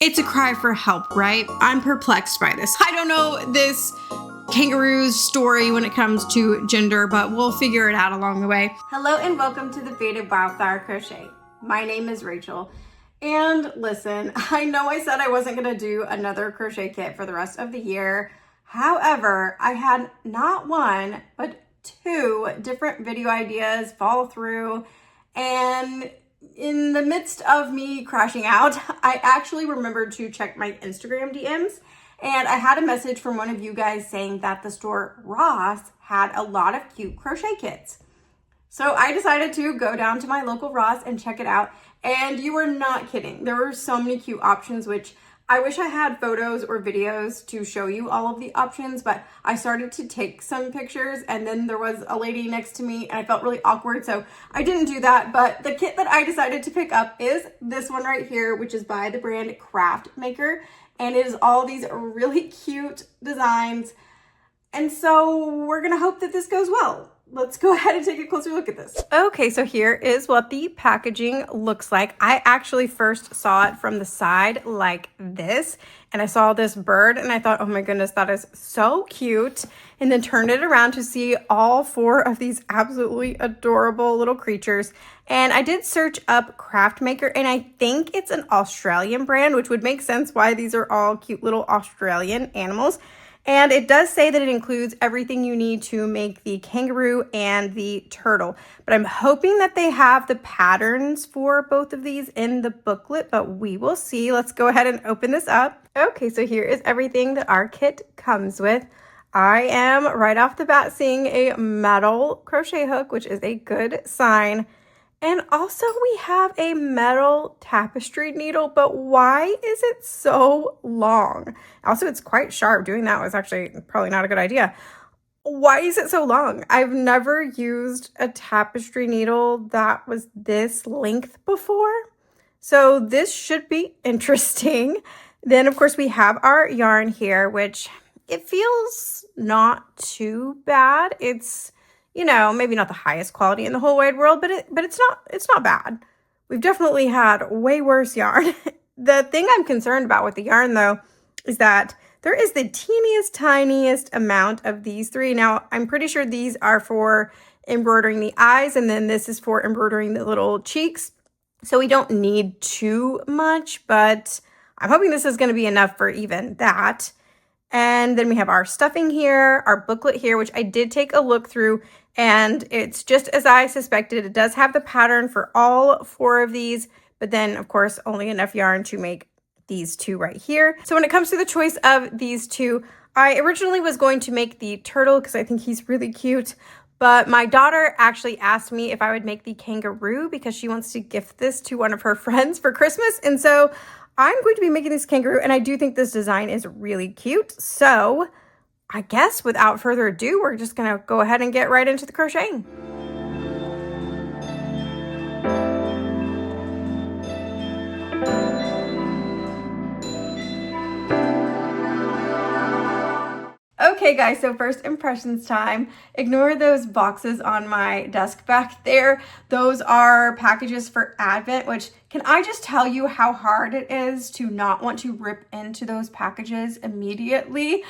It's a cry for help, right? I'm perplexed by this. I don't know this kangaroo's story when it comes to gender, but we'll figure it out along the way. Hello and welcome to the Faded Wildflower Crochet. My name is Rachel. And listen, I know I said I wasn't gonna do another crochet kit for the rest of the year. However, I had not one, but two different video ideas fall through, and in the midst of me crashing out, I actually remembered to check my Instagram DMs, and I had a message from one of you guys saying that the store Ross had a lot of cute crochet kits. So I decided to go down to my local Ross and check it out, and you are not kidding. There were so many cute options, which I wish I had photos or videos to show you all of the options, but I started to take some pictures and then there was a lady next to me and I felt really awkward, so I didn't do that. But the kit that I decided to pick up is this one right here, which is by the brand Craftmaker, and it is all these really cute designs. And so we're gonna hope that this goes well. Let's go ahead and take a closer look at this. Okay, so here is what the packaging looks like. I actually first saw it from the side like this, and I saw this bird and I thought, oh my goodness, that is so cute. And then turned it around to see all four of these absolutely adorable little creatures. And I did search up Craftmaker, and I think it's an Australian brand, which would make sense why these are all cute little Australian animals. And it does say that it includes everything you need to make the kangaroo and the turtle. But I'm hoping that they have the patterns for both of these in the booklet, but we will see. Let's go ahead and open this up. Okay, so here is everything that our kit comes with. I am right off the bat seeing a metal crochet hook, which is a good sign. And also we have a metal tapestry needle, but why is it so long? Also, it's quite sharp. Doing that was actually probably not a good idea. Why is it so long? I've never used a tapestry needle that was this length before. So this should be interesting. Then of course we have our yarn here, which it feels not too bad. It's, you know, maybe not the highest quality in the whole wide world, but it's not bad. We've definitely had way worse yarn. The thing I'm concerned about with the yarn though is that there is the teeniest, tiniest amount of these three. Now, I'm pretty sure these are for embroidering the eyes, and then this is for embroidering the little cheeks. So we don't need too much, but I'm hoping this is going to be enough for even that. And then we have our stuffing here, our booklet here, which I did take a look through, and it's just as I suspected. It does have the pattern for all four of these, but then of course only enough yarn to make these two right here. So when it comes to the choice of these two, I originally was going to make the turtle because I think he's really cute, but my daughter actually asked me if I would make the kangaroo because she wants to gift this to one of her friends for Christmas. And so I'm going to be making this kangaroo, and I do think this design is really cute. So I guess without further ado, we're just gonna go ahead and get right into the crocheting. Okay guys, so first impressions time. Ignore those boxes on my desk back there. Those are packages for Advent, which, can I just tell you how hard it is to not want to rip into those packages immediately?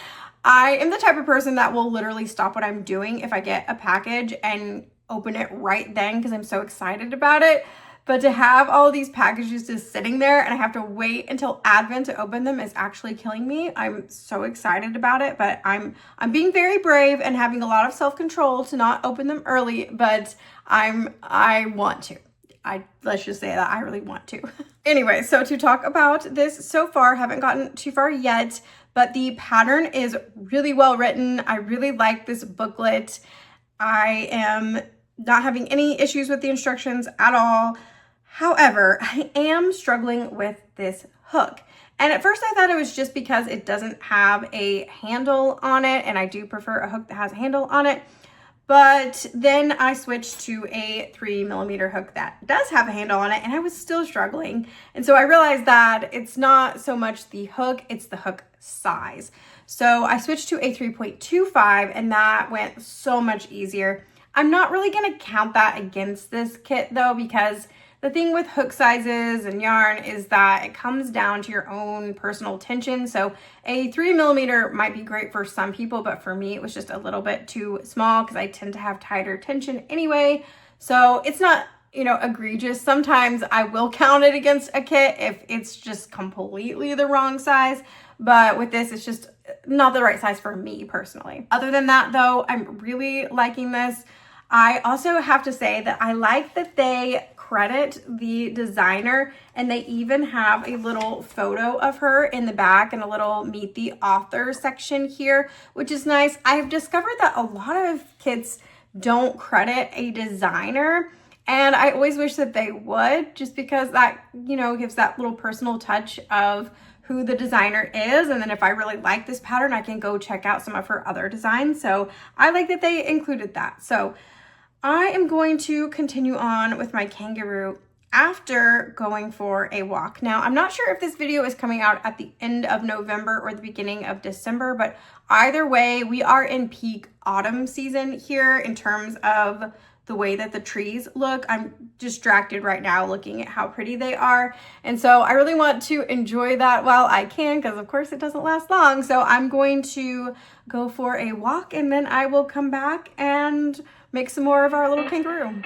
I am the type of person that will literally stop what I'm doing if I get a package and open it right then because I'm so excited about it. But to have all these packages just sitting there and I have to wait until Advent to open them is actually killing me. I'm so excited about it, but I'm being very brave and having a lot of self-control to not open them early, but I want to. Let's just say that I really want to. Anyway, so to talk about this so far, haven't gotten too far yet, but the pattern is really well written. I really like this booklet. I am not having any issues with the instructions at all. However, I am struggling with this hook. And at first I thought it was just because it doesn't have a handle on it, and I do prefer a hook that has a handle on it. But then I switched to a 3mm hook that does have a handle on it, and I was still struggling. And so I realized that it's not so much the hook, it's the hook size. So I switched to a 3.25, and that went so much easier. I'm not really gonna count that against this kit though, because The thing with hook sizes and yarn is that it comes down to your own personal tension. So a 3mm might be great for some people, but for me, it was just a little bit too small because I tend to have tighter tension anyway. So it's not, you know, egregious. Sometimes I will count it against a kit if it's just completely the wrong size. But with this, it's just not the right size for me personally. Other than that though, I'm really liking this. I also have to say that I like that they credit the designer and they even have a little photo of her in the back and a little meet the author section here, which is nice. I've discovered that a lot of kits don't credit a designer, and I always wish that they would, just because that, you know, gives that little personal touch of who the designer is. And then if I really like this pattern, I can go check out some of her other designs. So I like that they included that. So I am going to continue on with my kangaroo after going for a walk. Now, I'm not sure if this video is coming out at the end of November or the beginning of December, but either way, we are in peak autumn season here in terms of the way that the trees look. I'm distracted right now looking at how pretty they are. And so I really want to enjoy that while I can, because of course it doesn't last long. So I'm going to go for a walk and then I will come back and make some more of our little kangaroo.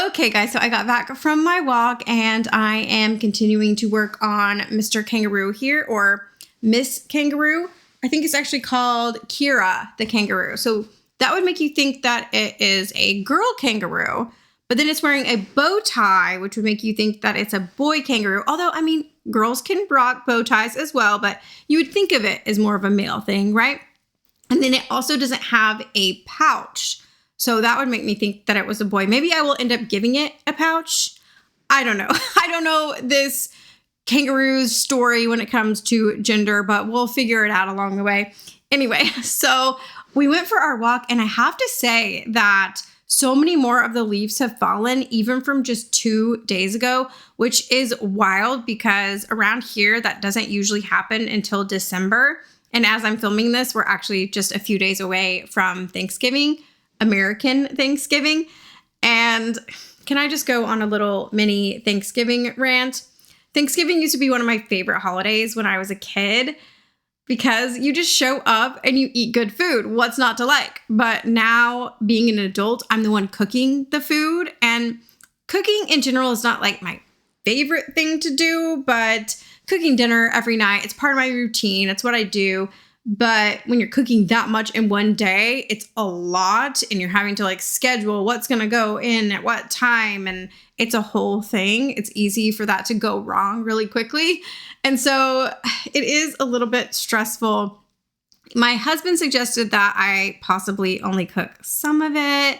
Okay guys, so I got back from my walk and I am continuing to work on Mr. Kangaroo here, or Miss Kangaroo. I think it's actually called Kira the Kangaroo. So that would make you think that it is a girl kangaroo, but then it's wearing a bow tie, which would make you think that it's a boy kangaroo. Although, I mean, girls can rock bow ties as well, but you would think of it as more of a male thing, right? And then it also doesn't have a pouch. So that would make me think that it was a boy. Maybe I will end up giving it a pouch. I don't know. I don't know this kangaroo's story when it comes to gender, but we'll figure it out along the way. Anyway, so we went for our walk and I have to say that so many more of the leaves have fallen even from just 2 days ago, which is wild because around here that doesn't usually happen until December. And as I'm filming this, we're actually just a few days away from Thanksgiving. American Thanksgiving. And can I just go on a little mini Thanksgiving rant? Thanksgiving used to be one of my favorite holidays when I was a kid because you just show up and you eat good food. What's not to like? But now being an adult, I'm the one cooking the food, and cooking in general is not like my favorite thing to do, but cooking dinner every night, it's part of my routine. It's what I do. But when you're cooking that much in one day, it's a lot and you're having to like schedule what's going to go in at what time. And it's a whole thing. It's easy for that to go wrong really quickly. And so it is a little bit stressful. My husband suggested that I possibly only cook some of it,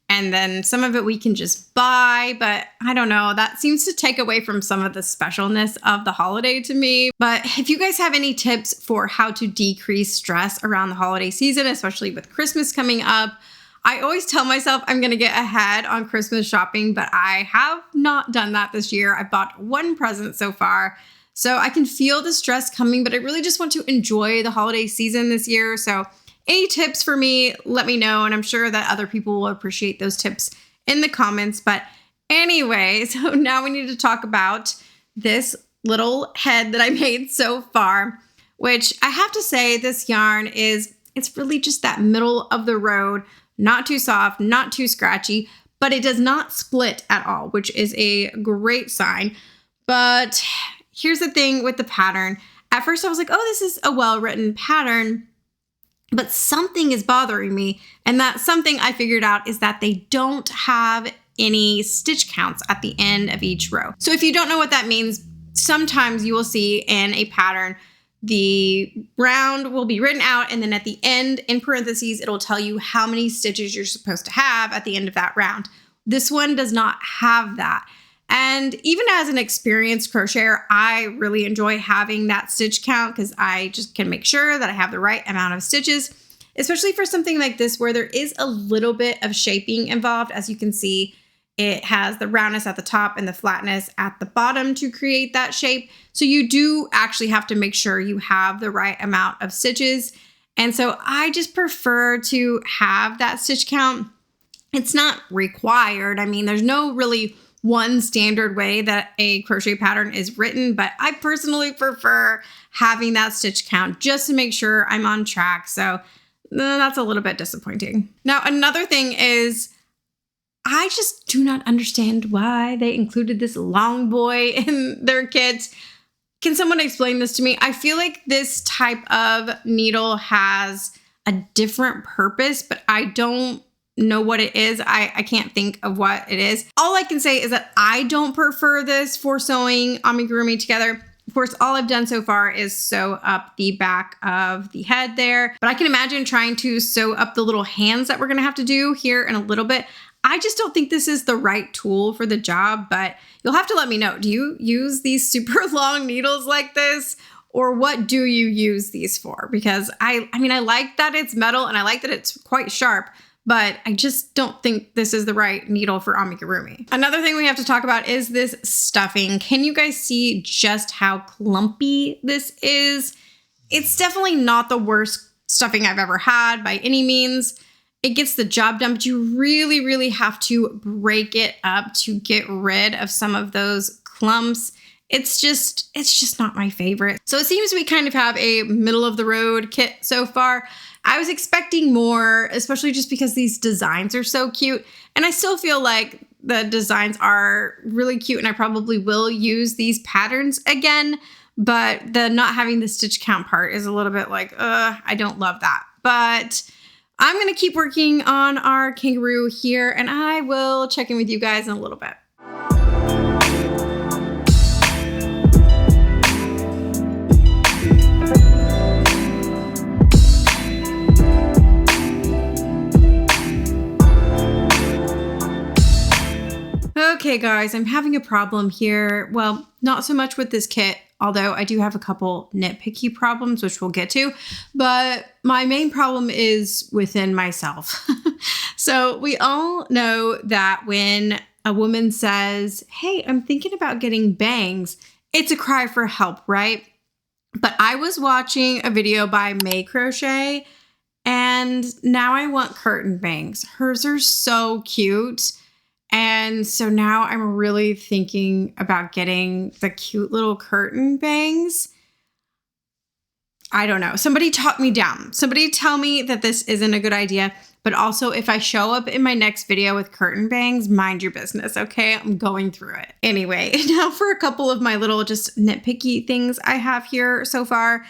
and then some of it we can just buy, but I don't know. That seems to take away from some of the specialness of the holiday to me. But if you guys have any tips for how to decrease stress around the holiday season, especially with Christmas coming up, I always tell myself I'm going to get ahead on Christmas shopping, but I have not done that this year. I bought one present so far, so I can feel the stress coming, but I really just want to enjoy the holiday season this year. So any tips for me, let me know. And I'm sure that other people will appreciate those tips in the comments. But anyway, so now we need to talk about this little head that I made so far, which I have to say this yarn it's really just that middle of the road, not too soft, not too scratchy, but it does not split at all, which is a great sign. But here's the thing with the pattern. At first I was like, oh, this is a well-written pattern. But something is bothering me, and that something I figured out is that they don't have any stitch counts at the end of each row. So if you don't know what that means, sometimes you will see in a pattern the round will be written out, and then at the end, in parentheses, it'll tell you how many stitches you're supposed to have at the end of that round. This one does not have that. And even as an experienced crocheter, I really enjoy having that stitch count because I just can make sure that I have the right amount of stitches, especially for something like this where there is a little bit of shaping involved. As you can see, it has the roundness at the top and the flatness at the bottom to create that shape. So you do actually have to make sure you have the right amount of stitches. And so I just prefer to have that stitch count. It's not required. I mean, there's no really one standard way that a crochet pattern is written, but I personally prefer having that stitch count just to make sure I'm on track. So that's a little bit disappointing. Now, another thing is I just do not understand why they included this long boy in their kit. Can someone explain this to me? I feel like this type of needle has a different purpose, but I don't know what it is. I can't think of what it is. All I can say is that I don't prefer this for sewing amigurumi together. Of course, all I've done so far is sew up the back of the head there, but I can imagine trying to sew up the little hands that we're gonna have to do here in a little bit. I just don't think this is the right tool for the job, but you'll have to let me know. Do you use these super long needles like this? Or what do you use these for? Because I mean, I like that it's metal and I like that it's quite sharp, but I just don't think this is the right needle for amigurumi. Another thing we have to talk about is this stuffing. Can you guys see just how clumpy this is? It's definitely not the worst stuffing I've ever had by any means. It gets the job done, but you really, really have to break it up to get rid of some of those clumps. It's just not my favorite. So it seems we kind of have a middle of the road kit so far. I was expecting more, especially just because these designs are so cute. And I still feel like the designs are really cute and I probably will use these patterns again, but the not having the stitch count part is a little bit like, I don't love that. But I'm going to keep working on our kangaroo here and I will check in with you guys in a little bit. Okay guys, I'm having a problem here. Well, not so much with this kit, although I do have a couple nitpicky problems, which we'll get to, but my main problem is within myself. So we all know that when a woman says, hey, I'm thinking about getting bangs, it's a cry for help, right? But I was watching a video by May Crochet and now I want curtain bangs. Hers are so cute. And so now I'm really thinking about getting the cute little curtain bangs. I don't know. Somebody talk me down. Somebody tell me that this isn't a good idea. But also, if I show up in my next video with curtain bangs, mind your business, okay? I'm going through it. Anyway, now for a couple of my little just nitpicky things I have here so far.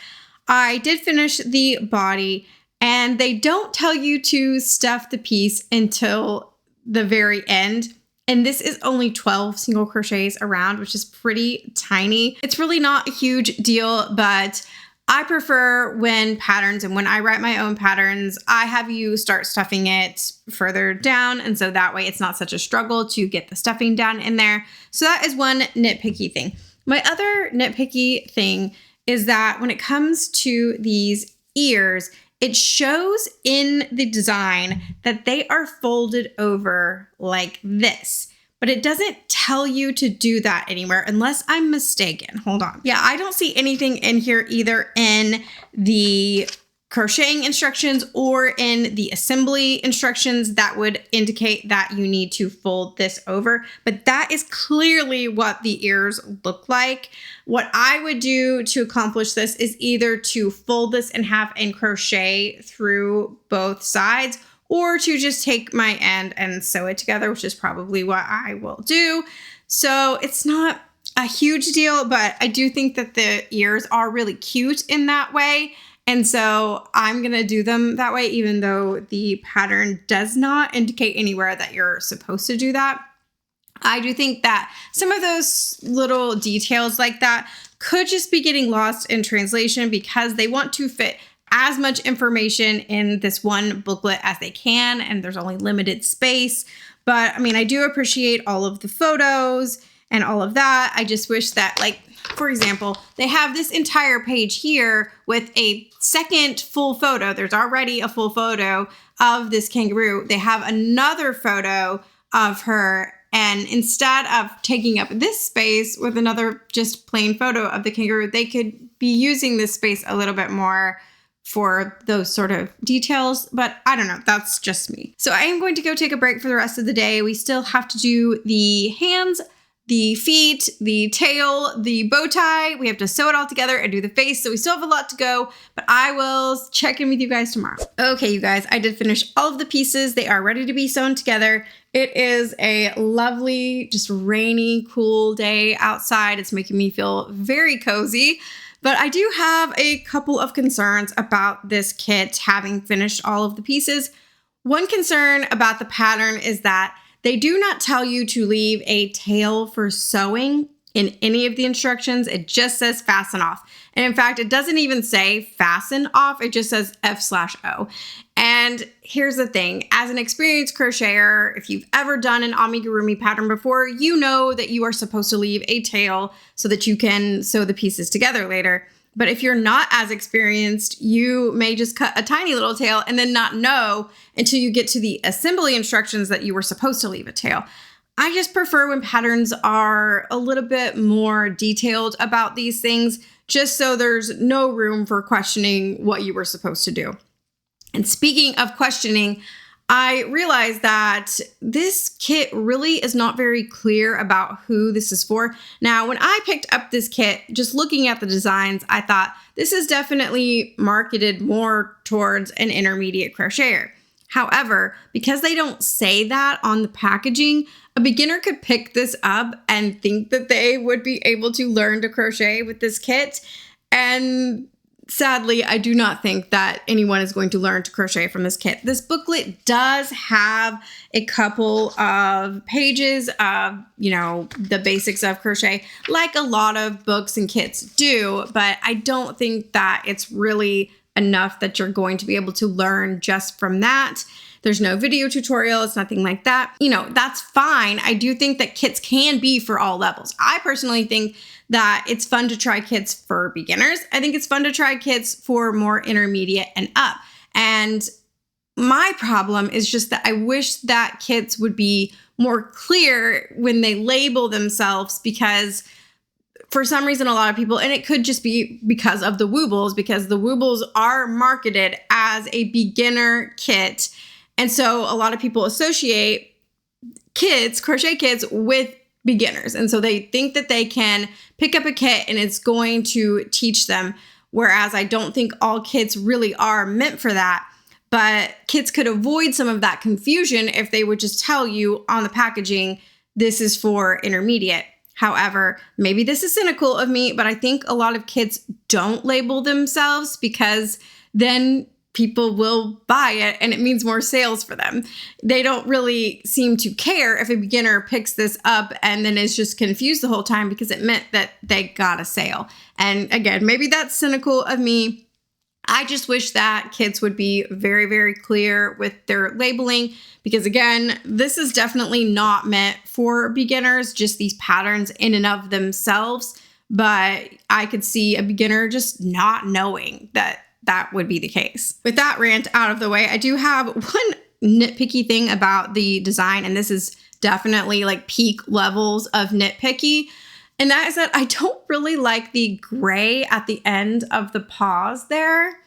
I did finish the body, and they don't tell you to stuff the piece until the very end. And this is only 12 single crochets around, which is pretty tiny. It's really not a huge deal, but I prefer when patterns and when I write my own patterns, I have you start stuffing it further down. And so that way it's not such a struggle to get the stuffing down in there. So that is one nitpicky thing. My other nitpicky thing is that when it comes to these ears, it shows in the design that they are folded over like this, but it doesn't tell you to do that anywhere unless I'm mistaken. Hold on. Yeah, I don't see anything in here either in the crocheting instructions or in the assembly instructions that would indicate that you need to fold this over, but that is clearly what the ears look like. What I would do to accomplish this is either to fold this and have and crochet through both sides, or to just take my end and sew it together, which is probably what I will do. So it's not a huge deal, but I do think that the ears are really cute in that way. And so I'm going to do them that way, even though the pattern does not indicate anywhere that you're supposed to do that. I do think that some of those little details like that could just be getting lost in translation because they want to fit as much information in this one booklet as they can, and there's only limited space. But I mean, I do appreciate all of the photos and all of that. I just wish that, like, for example, they have this entire page here with a second full photo. There's already a full photo of this kangaroo. They have another photo of her, and instead of taking up this space with another just plain photo of the kangaroo, they could be using this space a little bit more for those sort of details, but I don't know, that's just me. So I am going to go take a break for the rest of the day. We still have to do the hands, the feet, the tail, the bow tie. We have to sew it all together and do the face. So we still have a lot to go, but I will check in with you guys tomorrow. Okay, you guys, I did finish all of the pieces. They are ready to be sewn together. It is a lovely, just rainy, cool day outside. It's making me feel very cozy. But I do have a couple of concerns about this kit having finished all of the pieces. One concern about the pattern is that they do not tell you to leave a tail for sewing in any of the instructions. It just says fasten off. And in fact, it doesn't even say fasten off. It just says F/O. And here's the thing. As an experienced crocheter, if you've ever done an amigurumi pattern before, you know that you are supposed to leave a tail so that you can sew the pieces together later. But if you're not as experienced, you may just cut a tiny little tail and then not know until you get to the assembly instructions that you were supposed to leave a tail. I just prefer when patterns are a little bit more detailed about these things, just so there's no room for questioning what you were supposed to do. And speaking of questioning, I realized that this kit really is not very clear about who this is for. Now, when I picked up this kit, just looking at the designs, I thought this is definitely marketed more towards an intermediate crocheter. However, because they don't say that on the packaging, a beginner could pick this up and think that they would be able to learn to crochet with this kit. And sadly, I do not think that anyone is going to learn to crochet from this kit. This booklet does have a couple of pages of, the basics of crochet, like a lot of books and kits do, but I don't think that it's really enough that you're going to be able to learn just from that. There's no video tutorial. It's nothing like that. That's fine. I do think that kits can be for all levels. I personally think that it's fun to try kits for beginners. I think it's fun to try kits for more intermediate and up. And my problem is just that I wish that kits would be more clear when they label themselves, because for some reason, a lot of people, and it could just be because of the Woobles, because the Woobles are marketed as a beginner kit. And so a lot of people associate kids, crochet kits, with beginners. And so they think that they can pick up a kit and it's going to teach them. Whereas I don't think all kits really are meant for that. But kits could avoid some of that confusion if they would just tell you on the packaging, this is for intermediate. However, maybe this is cynical of me, but I think a lot of kits don't label themselves because then people will buy it and it means more sales for them. They don't really seem to care if a beginner picks this up and then is just confused the whole time because it meant that they got a sale. And again, maybe that's cynical of me. I just wish that kits would be very, very clear with their labeling, because again, this is definitely not meant for beginners, just these patterns in and of themselves. But I could see a beginner just not knowing that that would be the case. With that rant out of the way, I do have one nitpicky thing about the design, and this is definitely like peak levels of nitpicky. And that is that I don't really like the gray at the end of the paws there.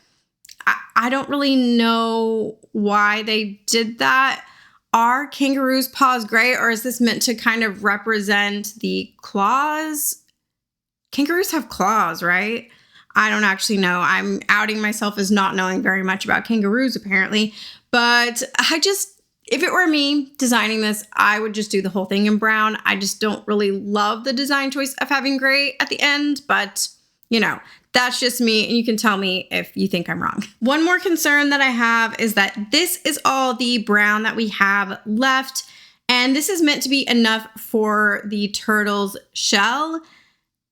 I don't really know why they did that. Are kangaroos' paws gray, or is this meant to kind of represent the claws? Kangaroos have claws, right? I don't actually know. I'm outing myself as not knowing very much about kangaroos, apparently. But if it were me designing this, I would just do the whole thing in brown. I just don't really love the design choice of having gray at the end, but that's just me, and you can tell me if you think I'm wrong. One more concern that I have is that this is all the brown that we have left, And this is meant to be enough for the turtle's shell.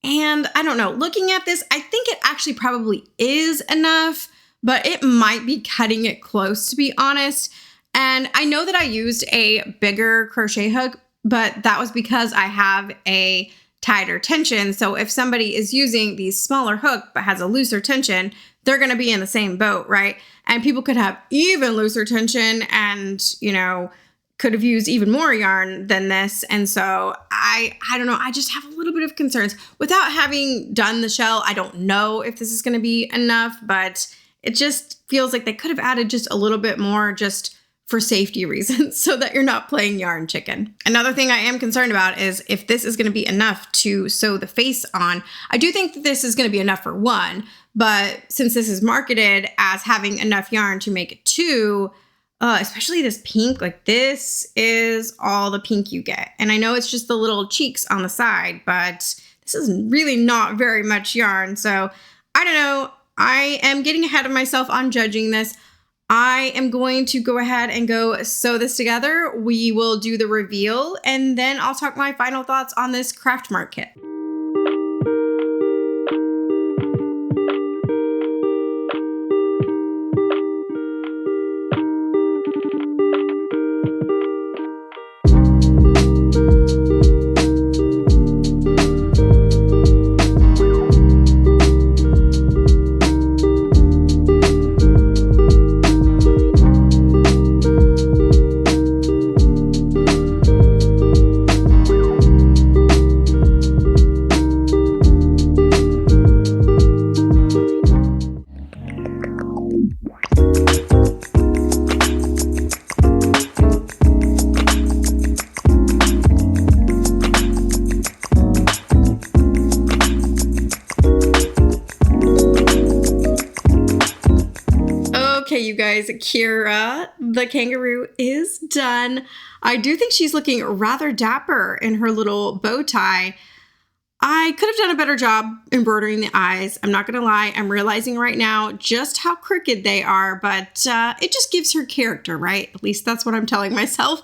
And I don't know, looking at this, I think it actually probably is enough, but it might be cutting it close, to be honest. And I know that I used a bigger crochet hook, but that was because I have a tighter tension. So if somebody is using the smaller hook but has a looser tension, they're going to be in the same boat, right? And people could have even looser tension and, you know, could have used even more yarn than this. And so I don't know, I just have a little bit of concerns. Without having done the shell, I don't know if this is going to be enough, but it just feels like they could have added just a little bit more just for safety reasons so that you're not playing yarn chicken. Another thing I am concerned about is if this is going to be enough to sew the face on. I do think that this is going to be enough for one, but since this is marketed as having enough yarn to make it two, especially this pink, like this is all the pink you get. And I know it's just the little cheeks on the side, but this is really not very much yarn. So I don't know. I am getting ahead of myself on judging this. I am going to go ahead and go sew this together. We will do the reveal and then I'll talk my final thoughts on this Craftmaker kit. Okay, you guys, Kira, the kangaroo, is done. I do think she's looking rather dapper in her little bow tie. I could have done a better job embroidering the eyes. I'm not going to lie. I'm realizing right now just how crooked they are, but it just gives her character, right? At least that's what I'm telling myself.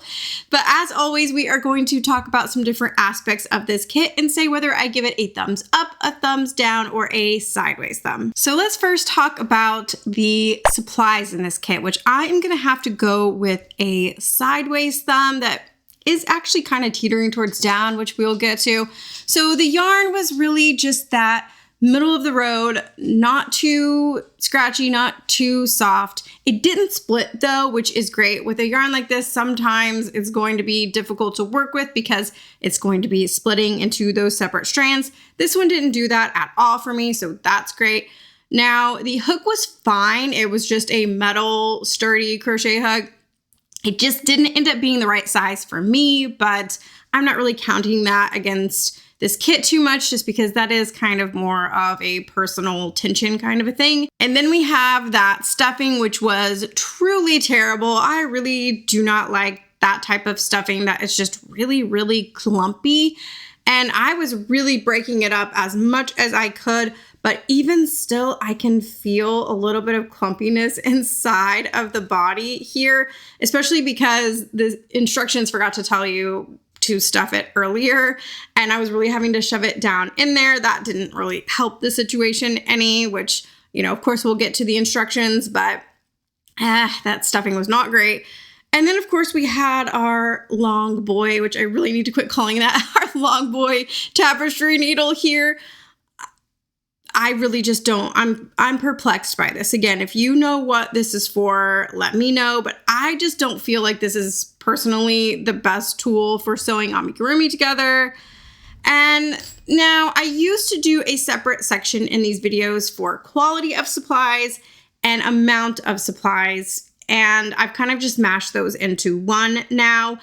But as always, we are going to talk about some different aspects of this kit and say whether I give it a thumbs up, a thumbs down, or a sideways thumb. So let's first talk about the supplies in this kit, which I am going to have to go with a sideways thumb that is actually kind of teetering towards down, which we'll get to. So the yarn was really just that middle of the road, not too scratchy, not too soft. It didn't split though, which is great. With a yarn like this, sometimes it's going to be difficult to work with because it's going to be splitting into those separate strands. This one didn't do that at all for me, so that's great. Now, the hook was fine. It was just a metal, sturdy crochet hook. It just didn't end up being the right size for me, but I'm not really counting that against this kit too much just because that is kind of more of a personal tension kind of a thing. And then we have that stuffing, which was truly terrible. I really do not like that type of stuffing that is just really, really clumpy. And I was really breaking it up as much as I could, but even still, I can feel a little bit of clumpiness inside of the body here, especially because the instructions forgot to tell you to stuff it earlier. And I was really having to shove it down in there. That didn't really help the situation any, which, you know, of course we'll get to the instructions, but that stuffing was not great. And then, of course, we had our long boy, which I really need to quit calling that our long boy tapestry needle here. I really just don't, I'm perplexed by this. Again, if you know what this is for, let me know, but I just don't feel like this is personally the best tool for sewing amigurumi together. And now I used to do a separate section in these videos for quality of supplies and amount of supplies, and I've kind of just mashed those into one now.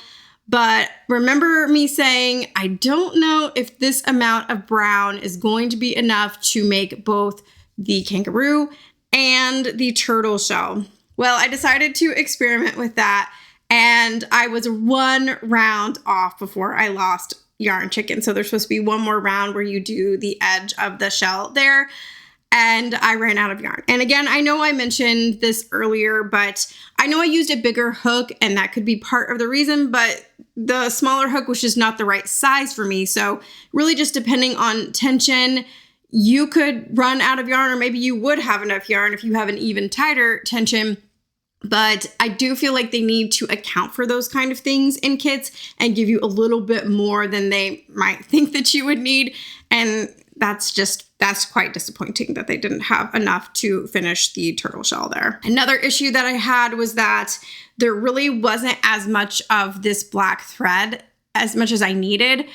But remember me saying, I don't know if this amount of brown is going to be enough to make both the kangaroo and the turtle shell. Well, I decided to experiment with that, and I was one round off before I lost yarn chicken. So there's supposed to be one more round where you do the edge of the shell there. And I ran out of yarn. And again, I know I mentioned this earlier, but I know I used a bigger hook and that could be part of the reason, but the smaller hook was just not the right size for me. So really just depending on tension, you could run out of yarn, or maybe you would have enough yarn if you have an even tighter tension. But I do feel like they need to account for those kind of things in kits and give you a little bit more than they might think that you would need. And that's quite disappointing that they didn't have enough to finish the turtle shell there. Another issue that I had was that there really wasn't as much of this black thread as much as I needed.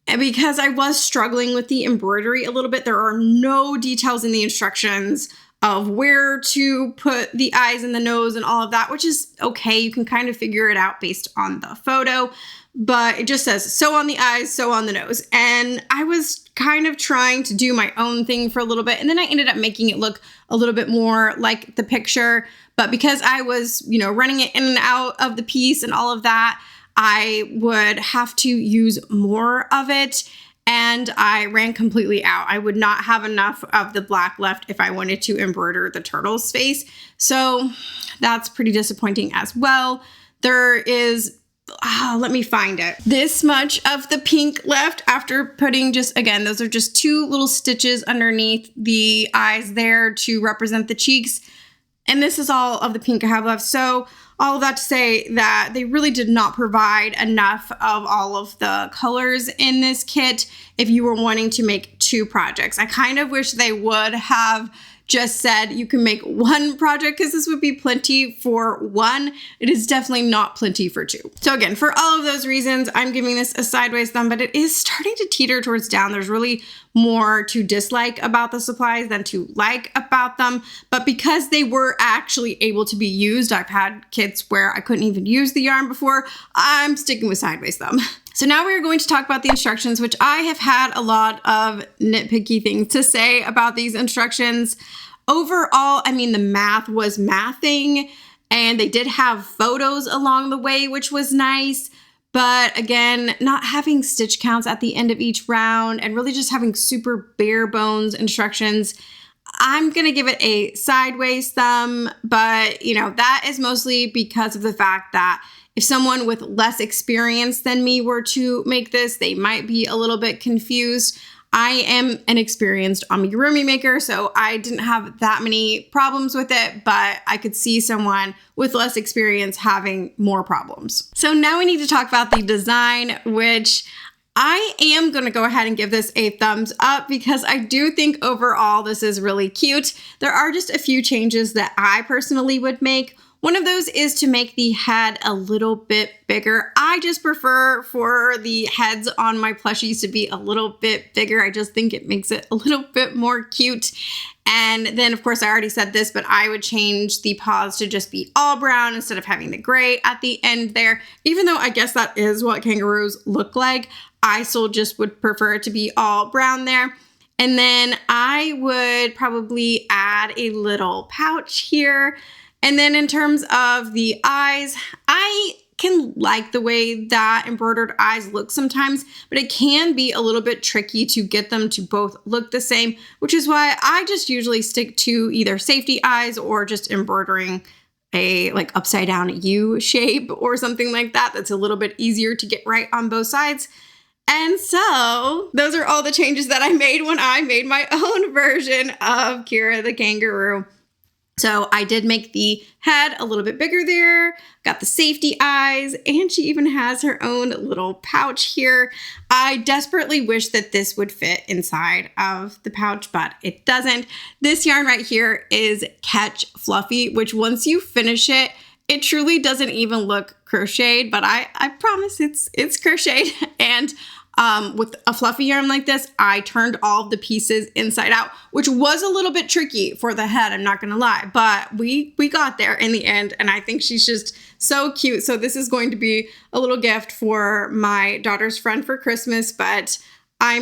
And because I was struggling with the embroidery a little bit, there are no details in the instructions of where to put the eyes and the nose and all of that, which is okay. You can kind of figure it out based on the photo, but it just says sew on the eyes, sew on the nose. And I was kind of trying to do my own thing for a little bit. And then I ended up making it look a little bit more like the picture. But because I was, running it in and out of the piece and all of that, I would have to use more of it. And I ran completely out. I would not have enough of the black left if I wanted to embroider the turtle's face. So that's pretty disappointing as well. There is, let me find it. This much of the pink left after putting again, those are just 2 little stitches underneath the eyes there to represent the cheeks. And this is all of the pink I have left. So all of that to say that they really did not provide enough of all of the colors in this kit if you were wanting to make 2 projects. I kind of wish they would have just said you can make 1 project, because this would be plenty for 1. It is definitely not plenty for 2. So again, for all of those reasons, I'm giving this a sideways thumb, but it is starting to teeter towards down. There's really more to dislike about the supplies than to like about them. But because they were actually able to be used, I've had kits where I couldn't even use the yarn before, I'm sticking with sideways thumb. So now we're going to talk about the instructions, which I have had a lot of nitpicky things to say about these instructions. Overall, the math was mathing, and they did have photos along the way, which was nice. But again, not having stitch counts at the end of each round and really just having super bare bones instructions, I'm going to give it a sideways thumb. But, that is mostly because of the fact that if someone with less experience than me were to make this, they might be a little bit confused. I am an experienced amigurumi maker, so I didn't have that many problems with it, but I could see someone with less experience having more problems. So now we need to talk about the design, which I am going to go ahead and give this a thumbs up because I do think overall this is really cute. There are just a few changes that I personally would make. One of those is to make the head a little bit bigger. I just prefer for the heads on my plushies to be a little bit bigger. I just think it makes it a little bit more cute. And then, of course, I already said this, but I would change the paws to just be all brown instead of having the gray at the end there. Even though I guess that is what kangaroos look like, I still just would prefer it to be all brown there. And then I would probably add a little pouch here. And then in terms of the eyes, I can like the way that embroidered eyes look sometimes, but it can be a little bit tricky to get them to both look the same, which is why I just usually stick to either safety eyes or just embroidering a upside down U shape or something like that. That's a little bit easier to get right on both sides. And so those are all the changes that I made when I made my own version of Kira the kangaroo. So I did make the head a little bit bigger there, got the safety eyes, and she even has her own little pouch here. I desperately wish that this would fit inside of the pouch, but it doesn't. This yarn right here is Catch Fluffy, which once you finish it, it truly doesn't even look crocheted, but I promise it's crocheted. And with a fluffy yarn like this, I turned all of the pieces inside out, which was a little bit tricky for the head, I'm not gonna lie, but we got there in the end, and I think she's just so cute. So this is going to be a little gift for my daughter's friend for Christmas, but I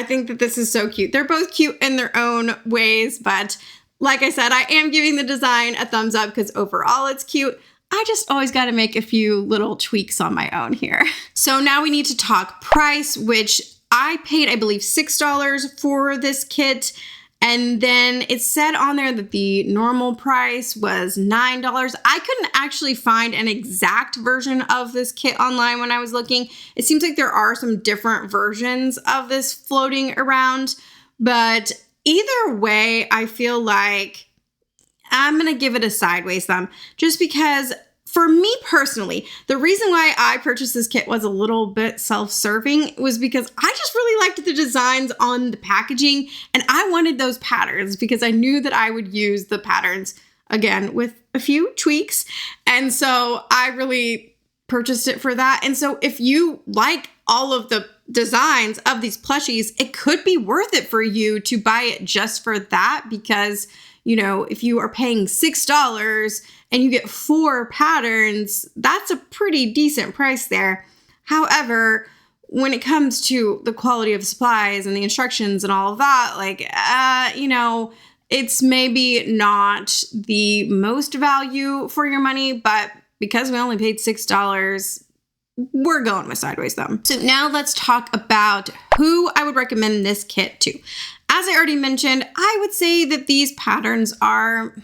think that this is so cute. They're both cute in their own ways, but like I said, I am giving the design a thumbs up because overall it's cute. I just always got to make a few little tweaks on my own here. So now we need to talk price, which I paid, I believe, $6 for this kit. And then it said on there that the normal price was $9. I couldn't actually find an exact version of this kit online when I was looking. It seems like there are some different versions of this floating around, but either way, I feel like I'm going to give it a sideways thumb just because for me personally, the reason why I purchased this kit was a little bit self-serving was because I just really liked the designs on the packaging and I wanted those patterns because I knew that I would use the patterns again with a few tweaks. And so I really purchased it for that. And so if you like all of the designs of these plushies, it could be worth it for you to buy it just for that because, you know, if you are paying $6 and you get 4 patterns, that's a pretty decent price there. However, when it comes to the quality of supplies and the instructions and all of that, like, you know, it's maybe not the most value for your money, but because we only paid $6, we're going with sideways thumb. So now let's talk about who I would recommend this kit to. As I already mentioned, I would say that these patterns are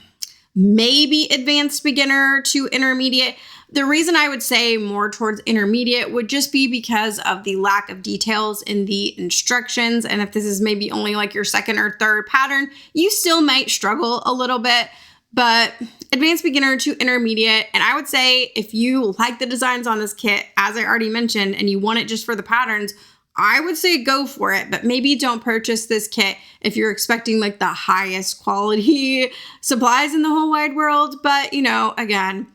maybe advanced beginner to intermediate. The reason I would say more towards intermediate would just be because of the lack of details in the instructions. And if this is maybe only like your second or third pattern, you still might struggle a little bit, but advanced beginner to intermediate. And I would say if you like the designs on this kit, as I already mentioned, and you want it just for the patterns, I would say go for it, but maybe don't purchase this kit if you're expecting like the highest quality supplies in the whole wide world. But, you know, again,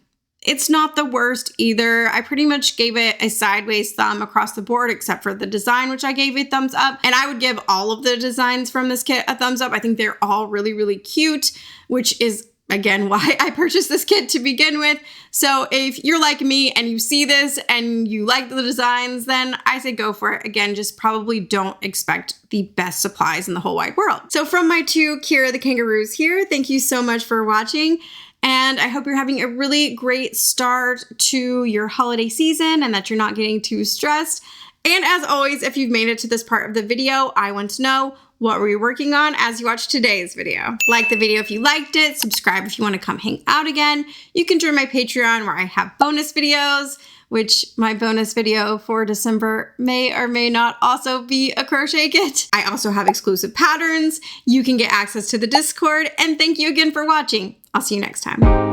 it's not the worst either. I pretty much gave it a sideways thumb across the board, except for the design, which I gave a thumbs up. And I would give all of the designs from this kit a thumbs up. I think they're all really, really cute, which is again, why I purchased this kit to begin with. So if you're like me and you see this and you like the designs, then I say go for it. Again, just probably don't expect the best supplies in the whole wide world. So from my 2 Kira the Kangaroos here, thank you so much for watching. And I hope you're having a really great start to your holiday season and that you're not getting too stressed. And as always, if you've made it to this part of the video, I want to know, what were you working on as you watch today's video? Like the video if you liked it, subscribe if you want to come hang out again. You can join my Patreon where I have bonus videos, which my bonus video for December may or may not also be a crochet kit. I also have exclusive patterns. You can get access to the Discord, and thank you again for watching. I'll see you next time.